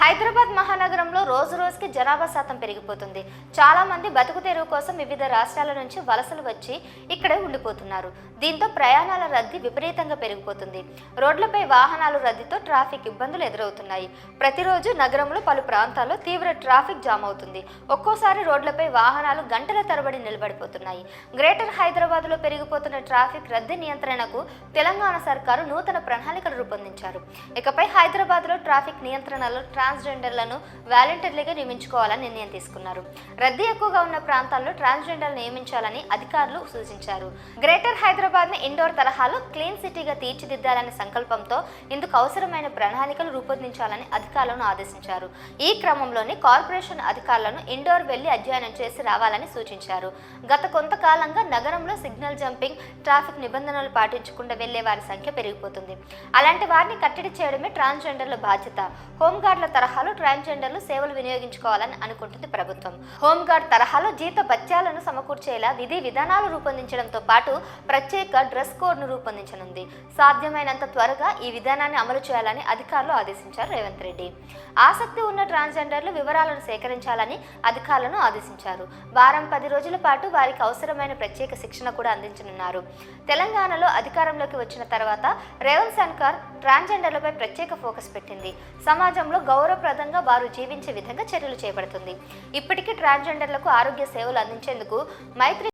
హైదరాబాద్ మహానగరంలో రోజు రోజుకి జనాభా శాతం పెరిగిపోతుంది. చాలా మంది బతుకు తెరువు కోసం వివిధ రాష్ట్రాల నుంచి వలసలు వచ్చి ఇక్కడే ఉండిపోతున్నారు. దీంతో ప్రయాణాల రద్దీ విపరీతంగా పెరిగిపోతుంది. రోడ్లపై వాహనాలు రద్దీతో ట్రాఫిక్ ఇబ్బందులు ఎదురవుతున్నాయి. ప్రతిరోజు నగరంలో పలు ప్రాంతాల్లో తీవ్ర ట్రాఫిక్ జామ్ అవుతుంది. ఒక్కోసారి రోడ్లపై వాహనాలు గంటల తరబడి నిలబడిపోతున్నాయి. గ్రేటర్ హైదరాబాద్ లో పెరిగిపోతున్న ట్రాఫిక్ రద్దీ నియంత్రణకు తెలంగాణ సర్కారు నూతన ప్రణాళికలు రూపొందించారు. ఇకపై హైదరాబాద్ లో ట్రాఫిక్ నియంత్రణలో ట్రాన్స్జెండర్లను వాలంటీర్లుగా నియమించుకోవాలని నిర్ణయం తీసుకున్నారు. రద్దీ ఎక్కువగా ఉన్న ప్రాంతాల్లో ట్రాన్స్జెండర్లు నియమించాలని అధికారులు సూచించారు. గ్రేటర్ హైదరాబాద్ ని ఇండోర్ తరహాలో క్లీన్ సిటీగా తీర్చిదిద్దాలనే సంకల్పంతో ఇందుకు అవసరమైన ప్రణాళికలు రూపొందించాలని అధికారులను ఆదేశించారు. ఈ క్రమంలోనే కార్పొరేషన్ అధికారులను ఇండోర్ వెళ్లి అధ్యయనం చేసి రావాలని సూచించారు. గత కొంతకాలంగా నగరంలో సిగ్నల్ జంపింగ్, ట్రాఫిక్ నిబంధనలు పాటించకుండా వెళ్లే వారి సంఖ్య పెరిగిపోతుంది. అలాంటి వారిని కట్టడి చేయడమే ట్రాన్స్జెండర్ల బాధ్యత. హోంగార్డుల తరహాలో ట్రాన్స్జెండర్లు సేవలు వినియోగించుకోవాలని అనుకుంటుంది ప్రభుత్వం. హోంగార్డ్ తరహాలో జీత భత్యాలను సమకూర్చేలా విధి విధానాలు రూపొందించడంతో పాటు ప్రత్యేక డ్రెస్ కోడ్ ను రూపొందించనుంది. సాధ్యమైనంత త్వరగా ఈ విధానాన్ని అమలు చేయాలని అధికారులు ఆదేశించారు రేవంత్ రెడ్డి. ఆసక్తి ఉన్న ట్రాన్స్జెండర్లు వివరాలను సేకరించాలని అధికారులను ఆదేశించారు. వారం 10 రోజుల పాటు వారికి అవసరమైన ప్రత్యేక శిక్షణ కూడా అందించనున్నారు. తెలంగాణలో అధికారంలోకి వచ్చిన తర్వాత రేవంత్ సర్కార్ ట్రాన్స్జెండర్లపై ప్రత్యేక ఫోకస్ పెట్టింది. సమాజంలో గౌరవప్రదంగా వారు జీవించే విధంగా చర్యలు చేపడుతుంది. ఇప్పటికీ ట్రాన్స్జెండర్లకు ఆరోగ్య సేవలు అందించేందుకు మైత్రి